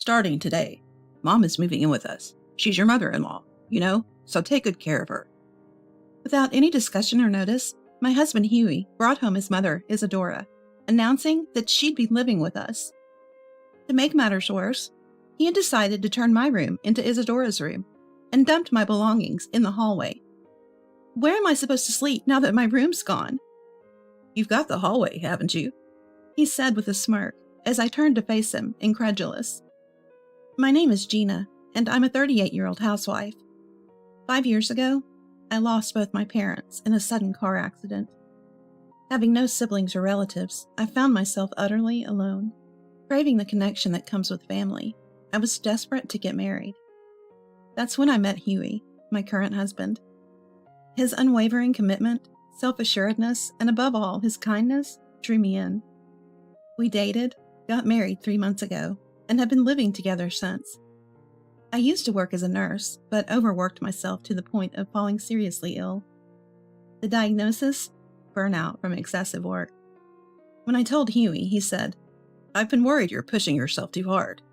Starting today, Mom is moving in with us. She's your mother-in-law, so take good care of her. Without any discussion or notice, my husband Huey brought home his mother, Isadora, announcing that she'd be living with us. To make matters worse, he had decided to turn my room into Isadora's room and dumped my belongings in the hallway. Where am I supposed to sleep now that my room's gone? You've got the hallway, haven't you? He said with a smirk as I turned to face him, incredulous. My name is Gina, and I'm a 38-year-old housewife. 5 years ago, I lost both my parents in a sudden car accident. Having no siblings or relatives, I found myself utterly alone. Craving the connection that comes with family, I was desperate to get married. That's when I met Huey, my current husband. His unwavering commitment, self-assuredness, and above all, his kindness drew me in. We dated, got married 3 months ago, and have been living together since. I used to work as a nurse, but overworked myself to the point of falling seriously ill. The diagnosis? Burnout from excessive work. When I told Huey, he said, I've been worried you're pushing yourself too hard.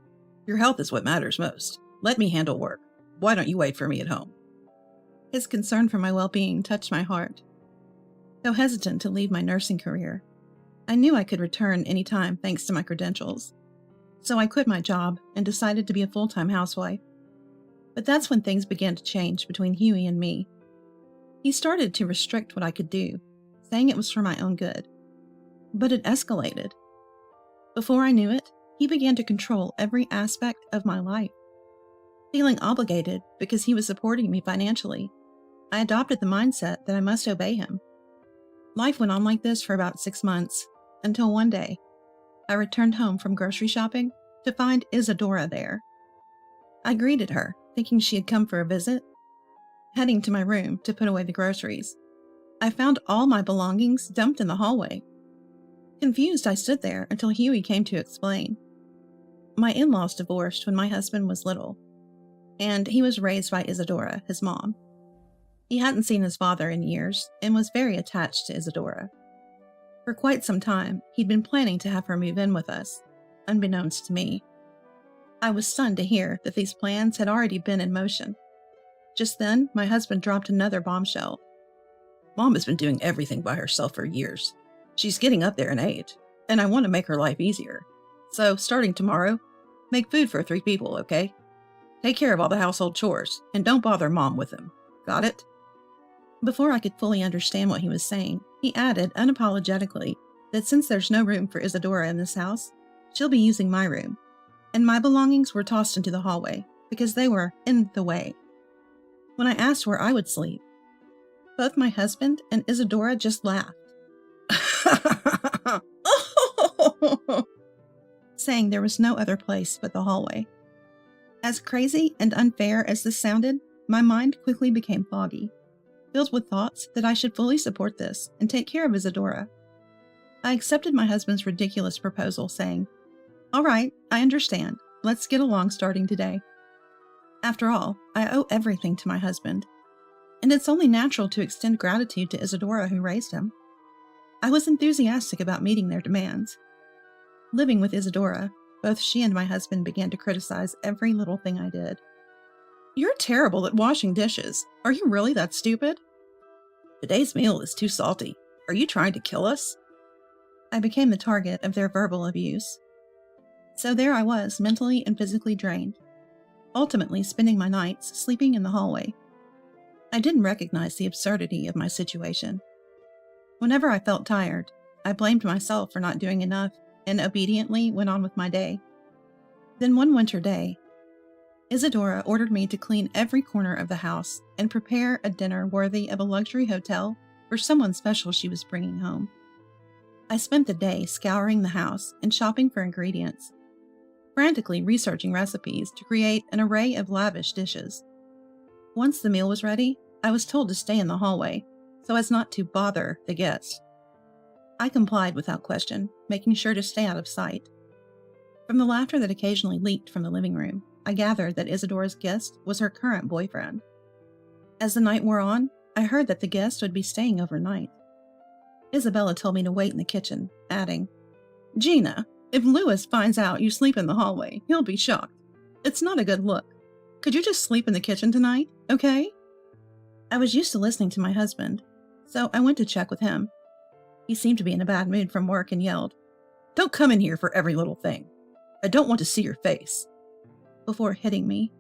Your health is what matters most. Let me handle work. Why don't you wait for me at home? His concern for my well-being touched my heart. Though hesitant to leave my nursing career, I knew I could return any time thanks to my credentials. So I quit my job and decided to be a full-time housewife. But that's when things began to change between Huey and me. He started to restrict what I could do, saying it was for my own good. But it escalated. Before I knew it, he began to control every aspect of my life. Feeling obligated because he was supporting me financially, I adopted the mindset that I must obey him. Life went on like this for about 6 months, until one day, I returned home from grocery shopping to find Isadora there. I greeted her, thinking she had come for a visit. Heading to my room to put away the groceries, I found all my belongings dumped in the hallway. Confused, I stood there until Huey came to explain. My in-laws divorced when my husband was little, and he was raised by Isadora, his mom. He hadn't seen his father in years and was very attached to Isadora. For quite some time, he'd been planning to have her move in with us, unbeknownst to me. I was stunned to hear that these plans had already been in motion. Just then, my husband dropped another bombshell. Mom has been doing everything by herself for years. She's getting up there in age, and I want to make her life easier. So, starting tomorrow, make food for 3 people, okay? Take care of all the household chores, and don't bother Mom with them. Got it? Before I could fully understand what he was saying, he added unapologetically that since there's no room for Isadora in this house, she'll be using my room, and my belongings were tossed into the hallway because they were in the way. When I asked where I would sleep, both my husband and Isadora just laughed, saying there was no other place but the hallway. As crazy and unfair as this sounded, my mind quickly became foggy, filled with thoughts that I should fully support this and take care of Isadora. I accepted my husband's ridiculous proposal, saying, All right, I understand. Let's get along starting today. After all, I owe everything to my husband, and it's only natural to extend gratitude to Isadora who raised him. I was enthusiastic about meeting their demands. Living with Isadora, both she and my husband began to criticize every little thing I did. You're terrible at washing dishes. Are you really that stupid? Today's meal is too salty. Are you trying to kill us? I became the target of their verbal abuse. So there I was, mentally and physically drained, ultimately spending my nights sleeping in the hallway. I didn't recognize the absurdity of my situation. Whenever I felt tired, I blamed myself for not doing enough and obediently went on with my day. Then one winter day, Isadora ordered me to clean every corner of the house and prepare a dinner worthy of a luxury hotel for someone special she was bringing home. I spent the day scouring the house and shopping for ingredients, frantically researching recipes to create an array of lavish dishes. Once the meal was ready, I was told to stay in the hallway so as not to bother the guests. I complied without question, making sure to stay out of sight. From the laughter that occasionally leaked from the living room, I gathered that Isadora's guest was her current boyfriend. As the night wore on, I heard that the guest would be staying overnight. Isabella told me to wait in the kitchen, adding, Gina, if Louis finds out you sleep in the hallway, he'll be shocked. It's not a good look. Could you just sleep in the kitchen tonight, okay? I was used to listening to my husband, so I went to check with him. He seemed to be in a bad mood from work and yelled, "Don't come in here for every little thing. I don't want to see your face," before hitting me.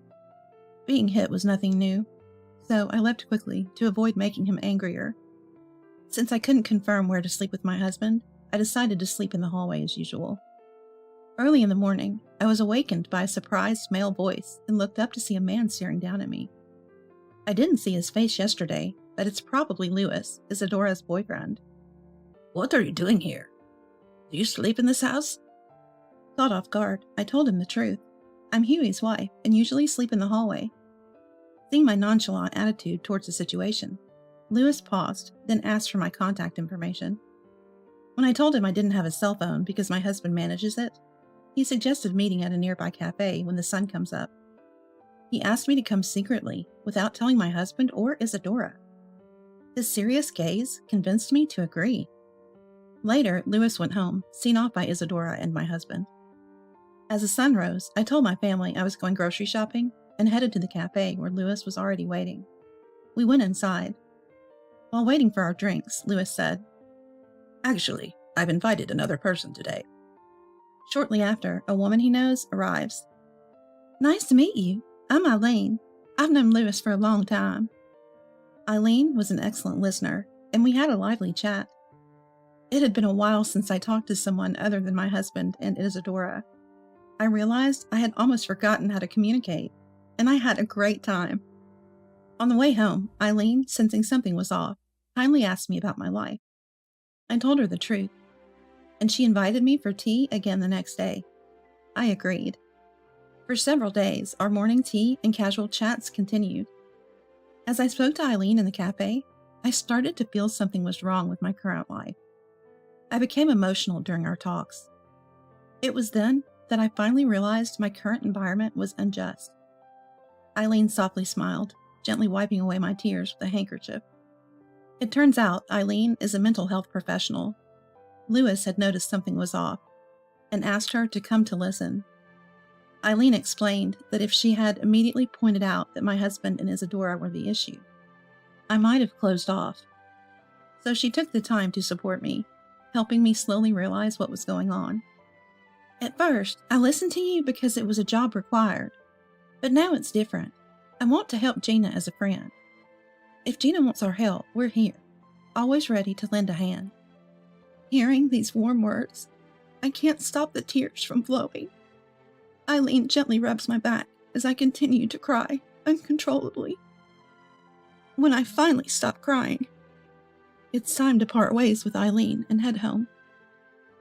Being hit was nothing new, so I left quickly to avoid making him angrier. Since I couldn't confirm where to sleep with my husband, I decided to sleep in the hallway as usual. Early in the morning, I was awakened by a surprised male voice and looked up to see a man staring down at me. I didn't see his face yesterday, but it's probably Louis, Isadora's boyfriend. "What are you doing here? Do you sleep in this house?" Caught off guard, I told him the truth. I'm Huey's wife and usually sleep in the hallway. Seeing my nonchalant attitude towards the situation, Louis paused, then asked for my contact information. When I told him I didn't have a cell phone because my husband manages it, he suggested meeting at a nearby cafe when the sun comes up. He asked me to come secretly, without telling my husband or Isadora. His serious gaze convinced me to agree. Later, Louis went home, seen off by Isadora and my husband. As the sun rose, I told my family I was going grocery shopping and headed to the cafe where Louis was already waiting. We went inside. While waiting for our drinks, Louis said, "Actually, I've invited another person today." Shortly after, a woman he knows arrives. "Nice to meet you. I'm Eileen. I've known Louis for a long time." Eileen was an excellent listener, and we had a lively chat. It had been a while since I talked to someone other than my husband and Isadora. I realized I had almost forgotten how to communicate, and I had a great time. On the way home, Eileen, sensing something was off, kindly asked me about my life. I told her the truth, and she invited me for tea again the next day. I agreed. For several days, our morning tea and casual chats continued. As I spoke to Eileen in the cafe, I started to feel something was wrong with my current life. I became emotional during our talks. It was then that I finally realized my current environment was unjust. Eileen softly smiled, gently wiping away my tears with a handkerchief. It turns out Eileen is a mental health professional. Louis had noticed something was off and asked her to come to listen. Eileen explained that if she had immediately pointed out that my husband and Isadora were the issue, I might have closed off. So she took the time to support me, helping me slowly realize what was going on. "At first, I listened to you because it was a job required, but now it's different. I want to help Gina as a friend. If Gina wants our help, we're here, always ready to lend a hand." Hearing these warm words, I can't stop the tears from flowing. Eileen gently rubs my back as I continue to cry uncontrollably. When I finally stop crying, it's time to part ways with Eileen and head home.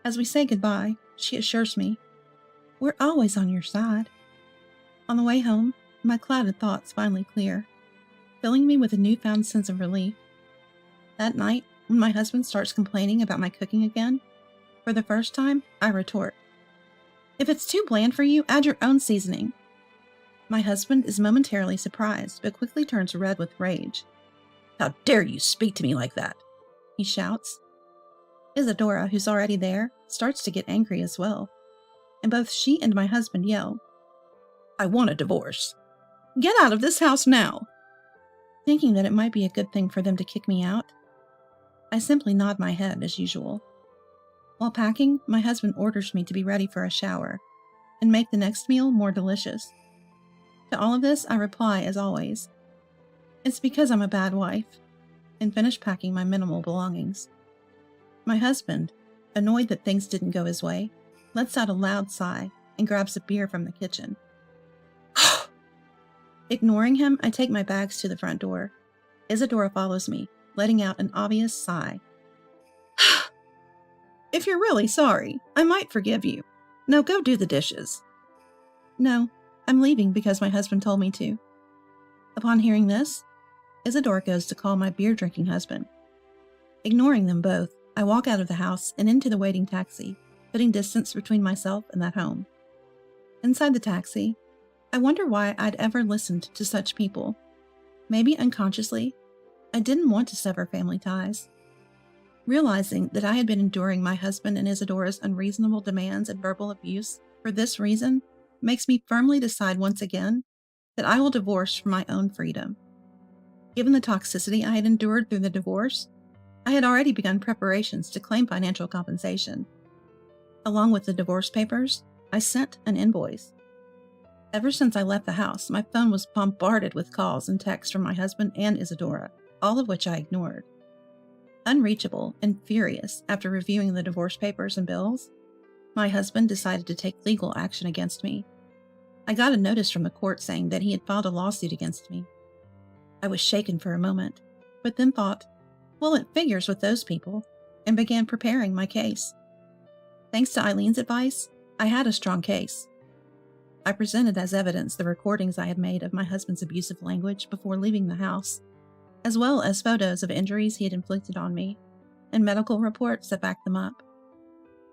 As we say goodbye, she assures me, "We're always on your side." On the way home, my clouded thoughts finally clear, filling me with a newfound sense of relief. That night, when my husband starts complaining about my cooking again, for the first time, I retort, "If it's too bland for you, add your own seasoning." My husband is momentarily surprised, but quickly turns red with rage. "How dare you speak to me like that?" he shouts. Isadora, who's already there, starts to get angry as well, and both she and my husband yell, "I want a divorce." "Get out of this house now!" Thinking that it might be a good thing for them to kick me out, I simply nod my head as usual. While packing, my husband orders me to be ready for a shower and make the next meal more delicious. To all of this, I reply, as always, "It's because I'm a bad wife," and finish packing my minimal belongings. My husband, annoyed that things didn't go his way, lets out a loud sigh and grabs a beer from the kitchen. Ignoring him, I take my bags to the front door. Isadora follows me, letting out an obvious sigh. "If you're really sorry, I might forgive you. Now go do the dishes." "No, I'm leaving because my husband told me to." Upon hearing this, Isadora goes to call my beer-drinking husband. Ignoring them both, I walk out of the house and into the waiting taxi, putting distance between myself and that home. Inside the taxi, I wonder why I'd ever listened to such people. Maybe unconsciously, I didn't want to sever family ties. Realizing that I had been enduring my husband and Isadora's unreasonable demands and verbal abuse for this reason, makes me firmly decide once again that I will divorce for my own freedom. Given the toxicity I had endured through the divorce, I had already begun preparations to claim financial compensation. Along with the divorce papers, I sent an invoice. Ever since I left the house, my phone was bombarded with calls and texts from my husband and Isadora, all of which I ignored. Unreachable and furious after reviewing the divorce papers and bills, my husband decided to take legal action against me. I got a notice from the court saying that he had filed a lawsuit against me. I was shaken for a moment, but then thought, well, it figures with those people, and began preparing my case. Thanks to Eileen's advice, I had a strong case. I presented as evidence the recordings I had made of my husband's abusive language before leaving the house, as well as photos of injuries he had inflicted on me, and medical reports that backed them up.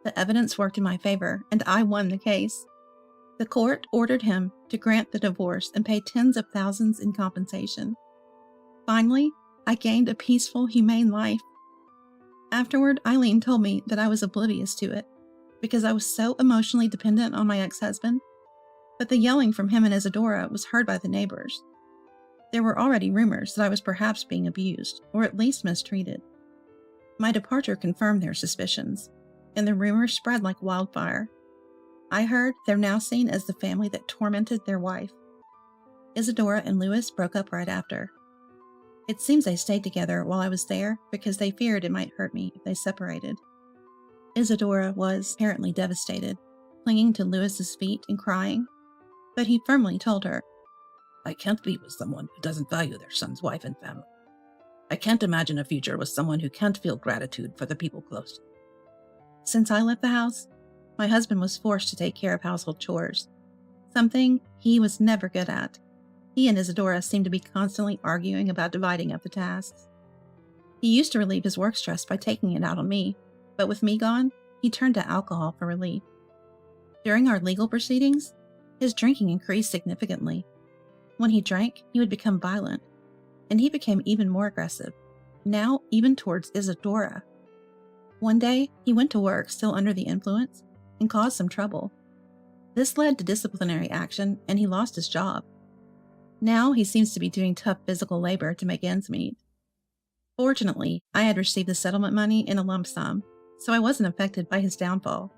The evidence worked in my favor, and I won the case. The court ordered him to grant the divorce and pay tens of thousands in compensation. Finally, I gained a peaceful, humane life. Afterward, Eileen told me that I was oblivious to it, because I was so emotionally dependent on my ex-husband, but the yelling from him and Isadora was heard by the neighbors. There were already rumors that I was perhaps being abused, or at least mistreated. My departure confirmed their suspicions, and the rumors spread like wildfire. I heard they're now seen as the family that tormented their wife. Isadora and Louis broke up right after. It seems they stayed together while I was there because they feared it might hurt me if they separated. Isadora was apparently devastated, clinging to Louis's feet and crying, but he firmly told her, I can't be with someone who doesn't value their son's wife and family. I can't imagine a future with someone who can't feel gratitude for the people close to them. Since I left the house, my husband was forced to take care of household chores, something he was never good at. He and Isadora seemed to be constantly arguing about dividing up the tasks. He used to relieve his work stress by taking it out on me, but with me gone, he turned to alcohol for relief. During our legal proceedings, his drinking increased significantly. When he drank, he would become violent, and he became even more aggressive, now even towards Isadora. One day, he went to work still under the influence and caused some trouble. This led to disciplinary action, and he lost his job. Now he seems to be doing tough physical labor to make ends meet. Fortunately, I had received the settlement money in a lump sum, so I wasn't affected by his downfall.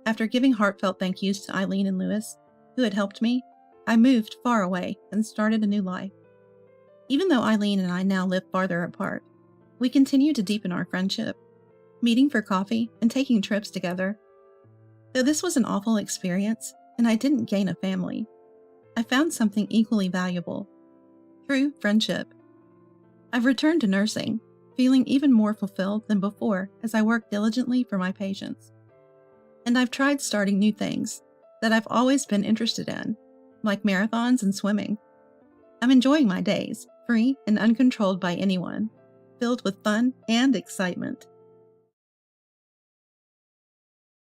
After giving heartfelt thank yous to Eileen and Louis, who had helped me, I moved far away and started a new life. Even though Eileen and I now live farther apart, we continue to deepen our friendship, meeting for coffee and taking trips together. Though this was an awful experience, and I didn't gain a family, I found something equally valuable: true friendship. I've returned to nursing, feeling even more fulfilled than before as I work diligently for my patients. And I've tried starting new things that I've always been interested in, like marathons and swimming. I'm enjoying my days, free and uncontrolled by anyone, filled with fun and excitement.